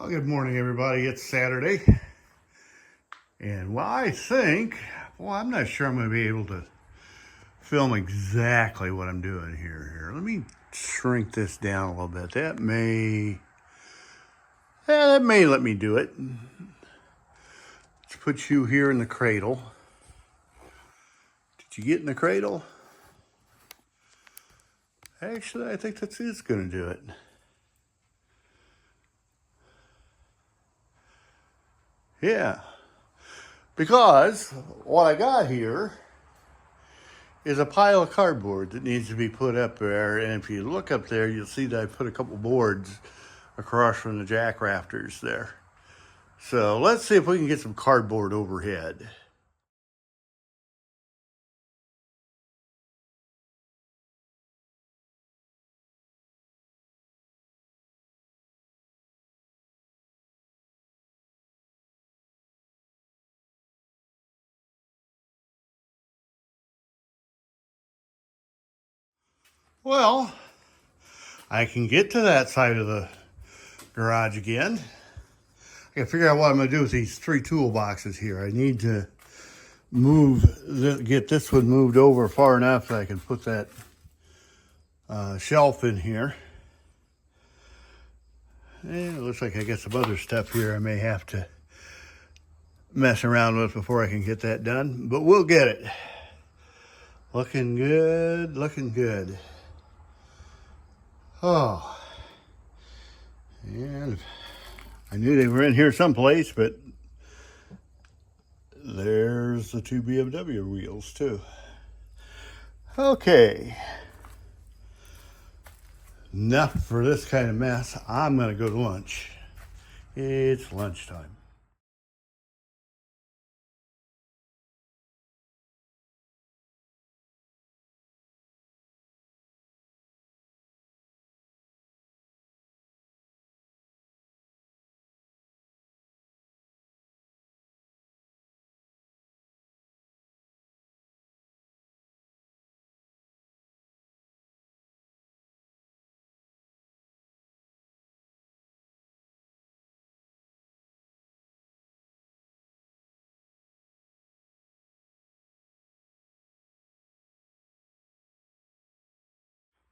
Well, good morning, everybody. It's Saturday. And I'm not sure I'm going to be able to film exactly what I'm doing here. Let me shrink this down a little bit. That may let me do it. Let's put you here in the cradle. Did you get in the cradle? Actually, I think that's going to do it. Yeah. Because what I got here is a pile of cardboard that needs to be put up there. And if you look up there, you'll see that I put a couple boards across from the jack rafters there. So let's see if we can get some cardboard overhead. Well, I can get to that side of the garage again. I gotta figure out what I'm gonna do with these three toolboxes here. I need to get this one moved over far enough that I can put that shelf in here. And it looks like I got some other stuff here I may have to mess around with before I can get that done, but we'll get it. Looking good, looking good. Oh, and I knew they were in here someplace, but there's the two BMW wheels too. Okay, enough for this kind of mess. I'm gonna go to lunch. It's lunchtime.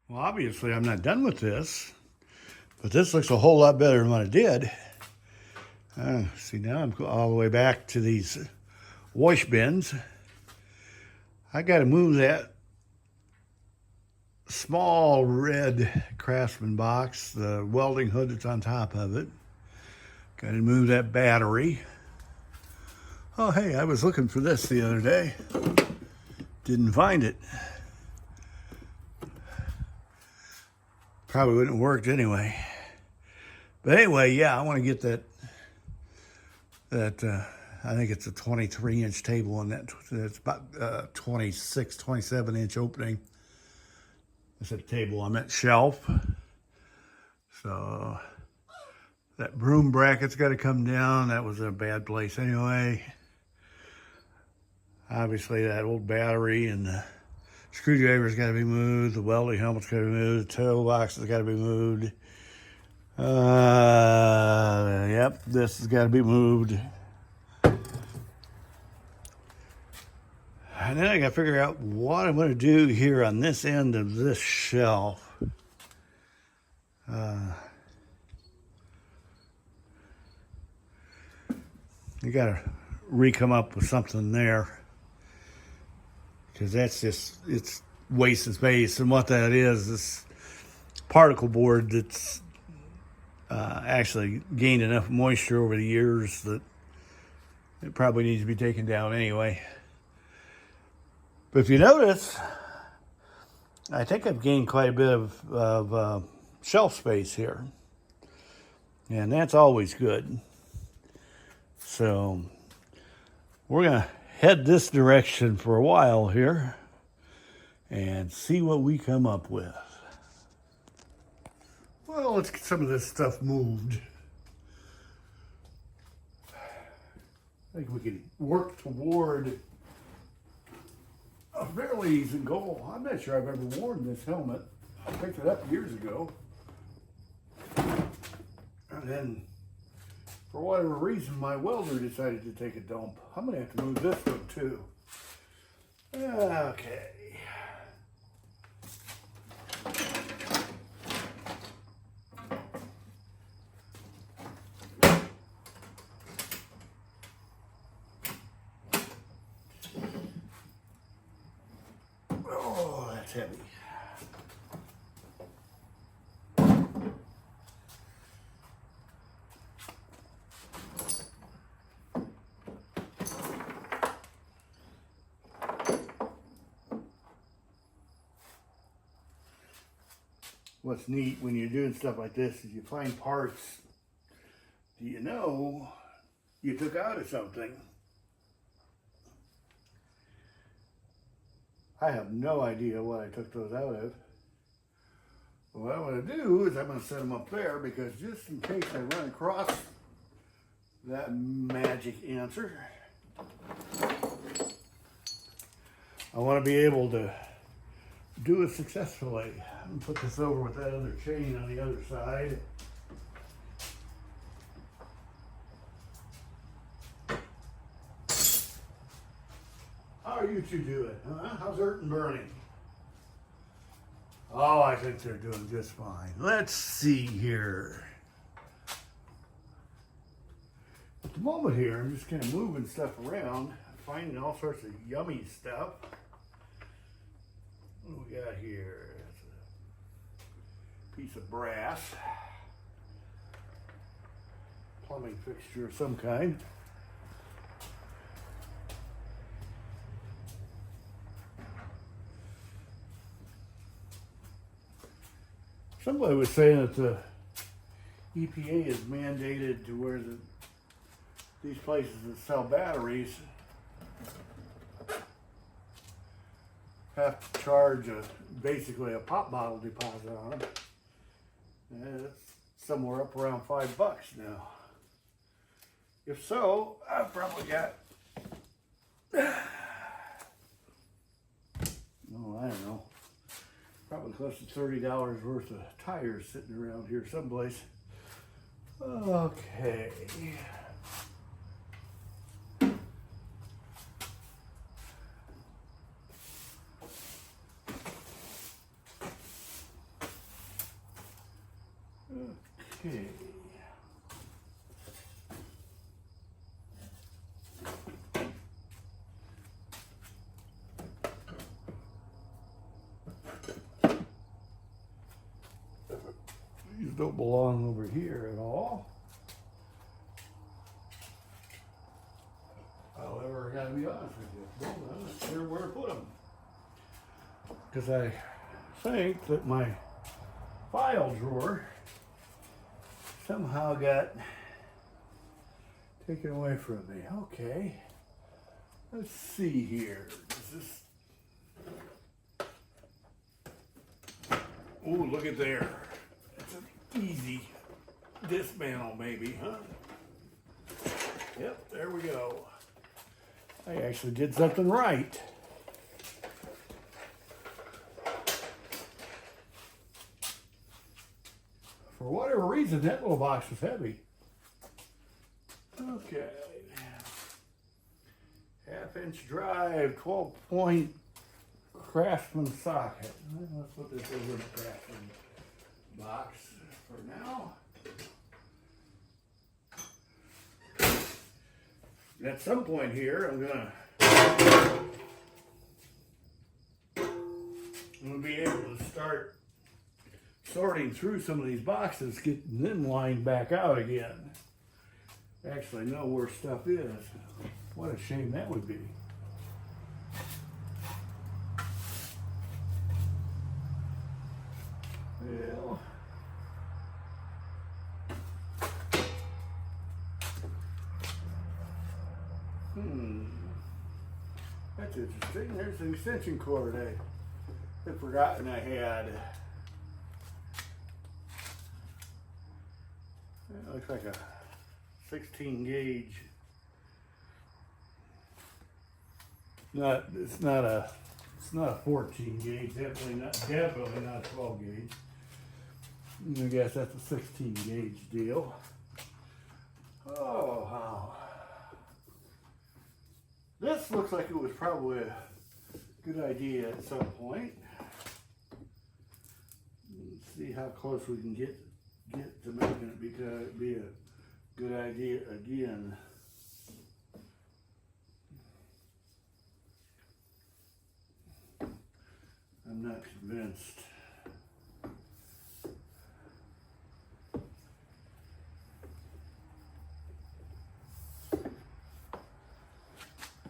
Well, obviously I'm not done with this, but this looks a whole lot better than what I did. See, now I'm all the way back to these wash bins. I got to move that small red Craftsman box, the welding hood that's on top of it. Got to move that battery. Oh, hey, I was looking for this the other day. Didn't find it. Probably wouldn't have worked anyway. But anyway, yeah, I want to get that I think it's a 23-inch table, and that's about 26, 27-inch opening. I said table, I meant shelf. So that broom bracket's got to come down. That was a bad place anyway. Obviously, that old battery and the screwdriver's got to be moved. The welding helmet's got to be moved. The toolbox has got to be moved. Yep, this has got to be moved. And then I got to figure out what I'm going to do here on this end of this shelf. You got to re-come up with something there, because that's just, it's wasting space. And what that is, this particle board that's actually gained enough moisture over the years that it probably needs to be taken down anyway. But if you notice, I think I've gained quite a bit of shelf space here. And that's always good. So we're going to head this direction for a while here and see what we come up with. Well, let's get some of this stuff moved. I think we can work toward a fairly easy goal. I'm not sure I've ever worn this helmet. I picked it up years ago. And then For whatever reason, my welder decided to take a dump. I'm gonna have to move this one too. Okay. Oh, that's heavy. What's neat when you're doing stuff like this is you find parts do you know you took out of something. I have no idea what I took those out of. What I'm going to do is I'm going to set them up there because just in case I run across that magic answer, I want to be able to do it successfully. I'm going to put this over with that other chain on the other side. How are you two doing? Huh? How's Hurt and Burning? Oh, I think they're doing just fine. Let's see here. At the moment here, I'm just kind of moving stuff around, finding all sorts of yummy stuff. What do we got here? It's a piece of brass. Plumbing fixture of some kind. Somebody was saying that the EPA is mandated to where these places that sell batteries have to charge basically a pop bottle deposit on them. And it's somewhere up around $5 now. If so, I've probably got, I don't know, probably close to $30 worth of tires sitting around here someplace. Okay. Okay. These don't belong over here at all. However, I gotta be honest with you, well, I'm not sure where to put them. Because I think that my file drawer somehow got taken away from me. Okay, let's see here. Is this? Oh, look at there. It's an easy dismantle, maybe, huh? Yep, there we go. I actually did something right. For whatever reason, that little box was heavy. Okay. 1/2-inch drive, 12-point Craftsman socket. Let's put this over in the Craftsman box for now. At some point here, I'm gonna be able to start sorting through some of these boxes, getting them lined back out again. Actually know where stuff is. What a shame that would be. Well, that's interesting. There's an extension cord I'd forgotten I had. It looks like a 16 gauge. It's not a 14 gauge. Definitely not a 12 gauge. I guess that's a 16 gauge deal. this looks like it was probably a good idea at some point. Let's see how close we can get to making it be a good idea again. I'm not convinced.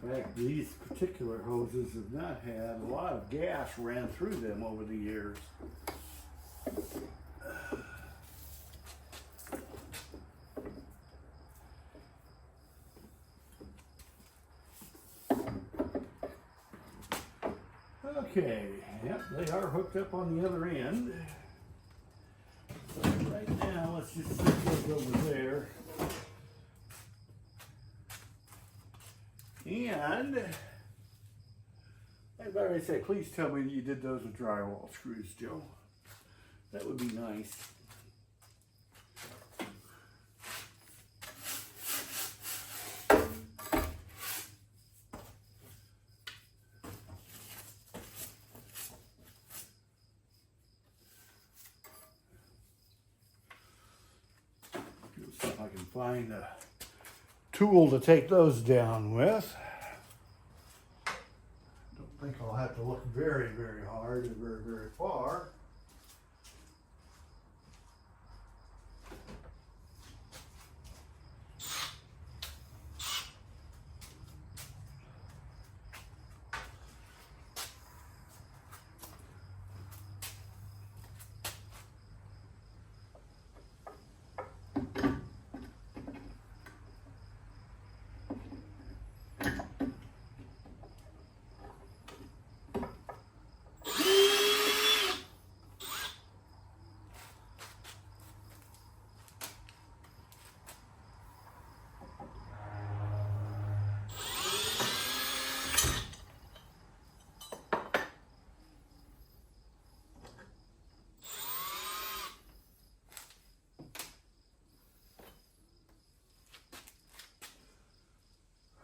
In fact, these particular hoses have not had a lot of gas ran through them over the years. Okay, yep, they are hooked up on the other end. So right now, let's just set those over there. And I'd already say, please tell me that you did those with drywall screws, Joe. That would be nice. See if I can find a tool to take those down with. Don't think I'll have to look very, very hard or very, very far.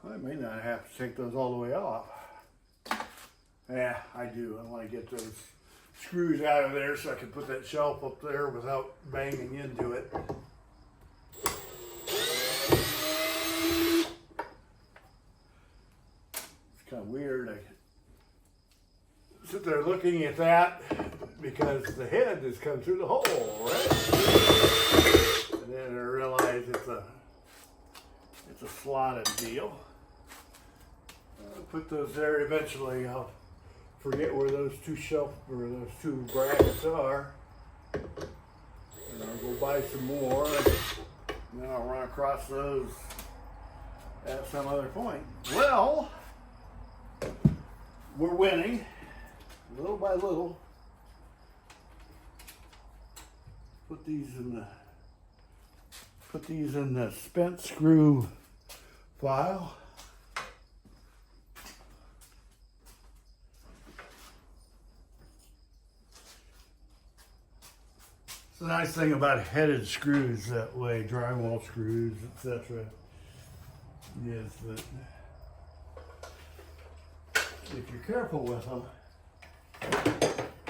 I may not have to take those all the way off. Yeah, I do. I want to get those screws out of there so I can put that shelf up there without banging into it. It's kind of weird. I sit there looking at that because the head has come through the hole, right? And then I realize it's a slotted deal. I'll put those there eventually. I'll forget where those two brackets are. And I'll go buy some more. And then I'll run across those at some other point. Well, we're winning little by little. Put these in the spent screw file. It's the nice thing about headed screws that way, drywall screws, etc., is that if you're careful with them,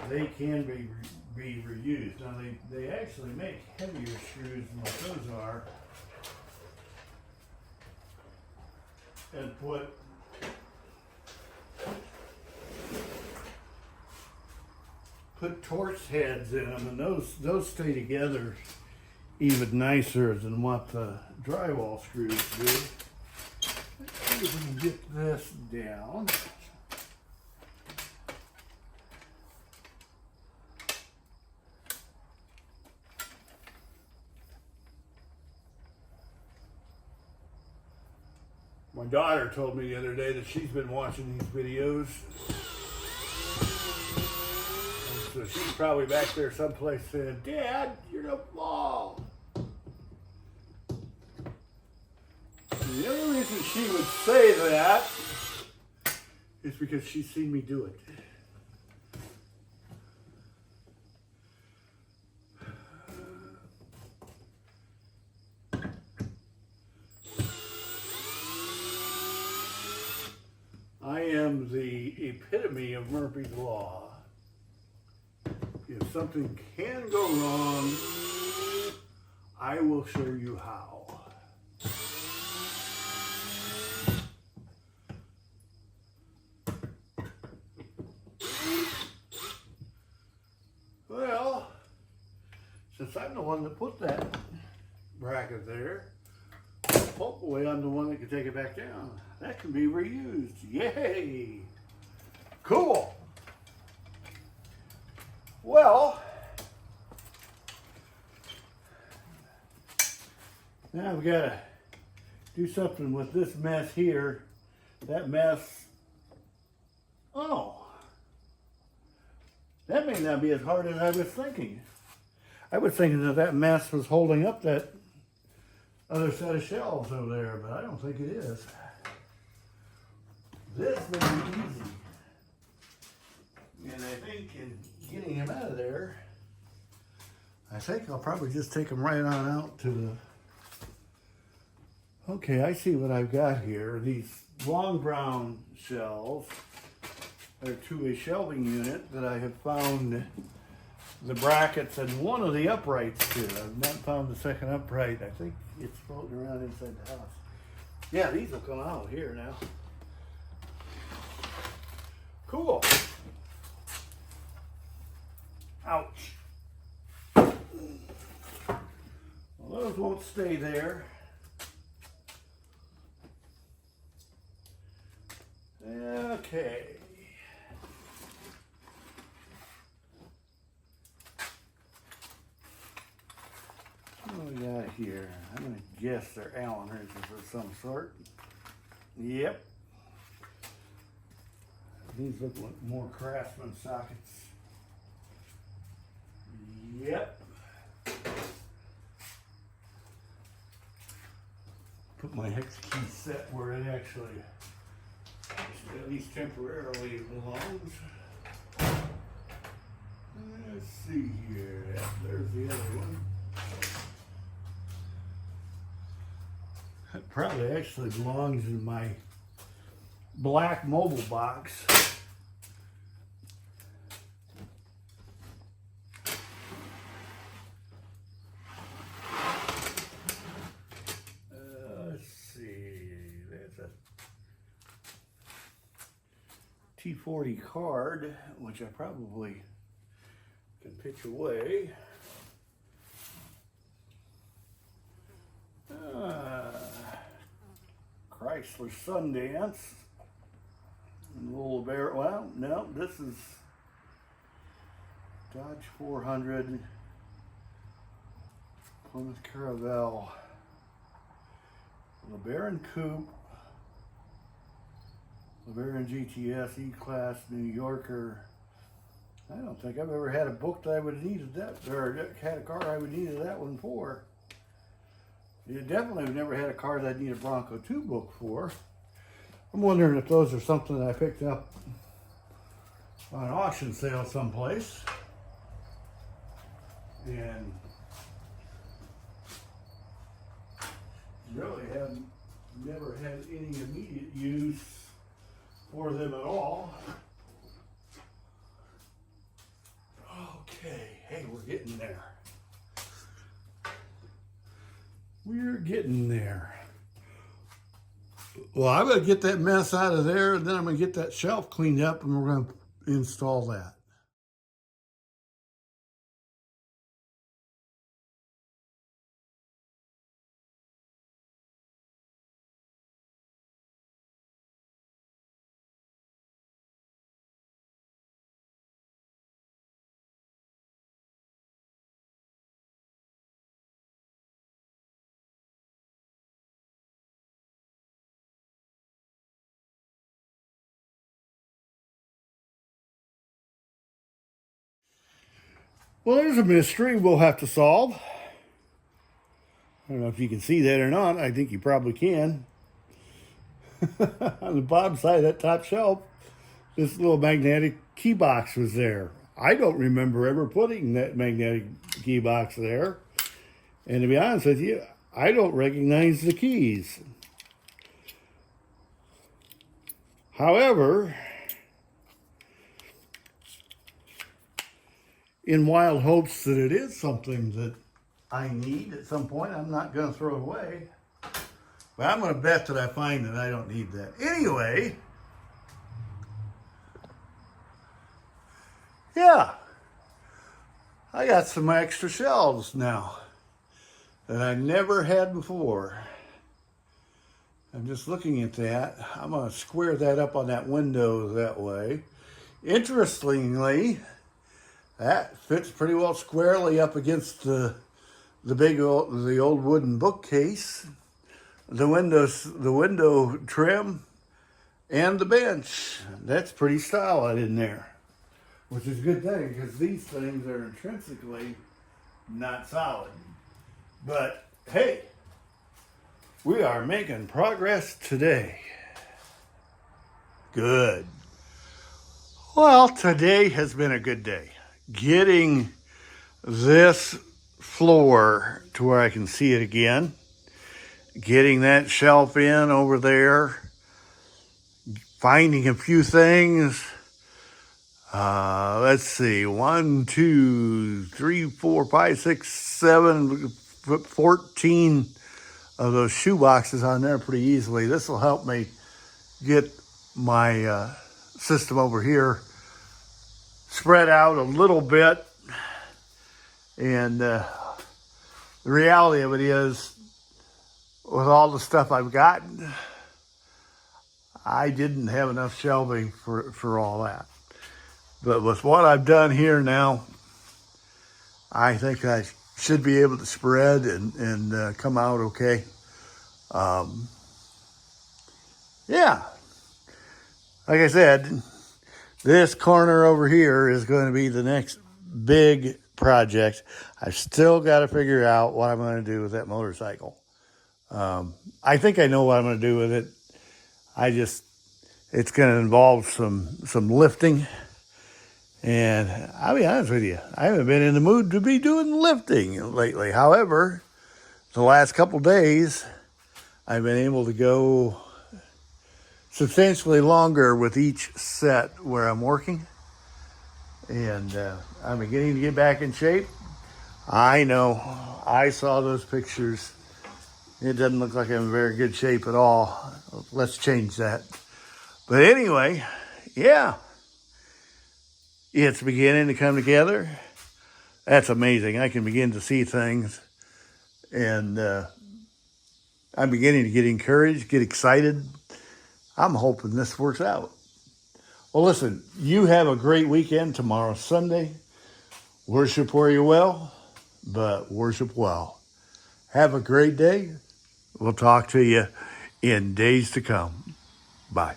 they can be reused. Now they actually make heavier screws than what those are, and put torch heads in them, and those stay together even nicer than what the drywall screws do. Let's see if we can get this down. My daughter told me the other day that she's been watching these videos. So she's probably back there someplace saying, "Dad, you're the ball." The only reason she would say that is because she's seen me do it. epitome of Murphy's Law. If something can go wrong, I will show you how. Well, since I'm the one that put that bracket there, hopefully I'm the one that can take it back down. That can be reused. Yay! Cool! Well, now I've got to do something with this mess here. That mess, oh, that may not be as hard as I was thinking. I was thinking that that mess was holding up that other set of shelves over there, but I don't think it is. This may be easy. And I think in getting them out of there, I think I'll probably just take them right on out to the... Okay, I see what I've got here. These long brown shelves are to a shelving unit that I have found the brackets and one of the uprights to. I've not found the second upright. I think it's floating around inside the house. Yeah, these will come out here now. Cool. Ouch. Well, those won't stay there. Okay. What do we got here? I'm going to guess they're Allen wrenches of some sort. Yep. These look like more Craftsman sockets. Yep. Put my hex key set where it actually, at least temporarily, belongs. Let's see here. There's the other one. That probably actually belongs in my black mobile box. Let's see. That's a T40 card, which I probably can pitch away. Chrysler Sundance. Little bear. Well, no, this is Dodge 400, Plymouth Caravelle, LeBaron Coupe, LeBaron GTS E-Class New Yorker. I don't think I've ever had a book that I would have needed that, or had a car I would needed that one for. You definitely have never had a car that I'd need a Bronco 2 book for. I'm wondering if those are something that I picked up on an auction sale someplace. And really have never had any immediate use for them at all. Okay, hey, we're getting there. We're getting there. Well, I'm going to get that mess out of there, and then I'm going to get that shelf cleaned up, and we're going to install that. Well, there's a mystery we'll have to solve. I don't know if you can see that or not. I think you probably can. On the bottom side of that top shelf, this little magnetic key box was there. I don't remember ever putting that magnetic key box there. And to be honest with you, I don't recognize the keys. However, in wild hopes that it is something that I need at some point. I'm not going to throw it away. But I'm going to bet that I find that I don't need that. Anyway, yeah, I got some extra shelves now that I never had before. I'm just looking at that. I'm going to square that up on that window that way. Interestingly, that fits pretty well squarely up against the old wooden bookcase, the window trim, and the bench. That's pretty solid in there, which is a good thing because these things are intrinsically not solid. But hey, we are making progress today. Good. Well, today has been a good day. Getting this floor to where I can see it again. Getting that shelf in over there. Finding a few things. Let's see. 1, 2, 3, 4, 5, 6, 7, 14 of those shoe boxes on there pretty easily. This will help me get my system over here spread out a little bit. And the reality of it is, with all the stuff I've gotten, I didn't have enough shelving for all that. But with what I've done here now, I think I should be able to spread and come out okay. Yeah. Like I said, this corner over here is going to be the next big project. I've still got to figure out what I'm going to do with that motorcycle. I think I know what I'm going to do with it. It's going to involve some lifting. And I'll be honest with you, I haven't been in the mood to be doing lifting lately. However, the last couple days, I've been able to go substantially longer with each set where I'm working. And I'm beginning to get back in shape. I know, I saw those pictures. It doesn't look like I'm in very good shape at all. Let's change that. But anyway, yeah. It's beginning to come together. That's amazing. I can begin to see things. And I'm beginning to get encouraged, get excited. I'm hoping this works out. Well, listen, you have a great weekend. Tomorrow's Sunday. Worship where you're well, but worship well. Have a great day. We'll talk to you in days to come. Bye.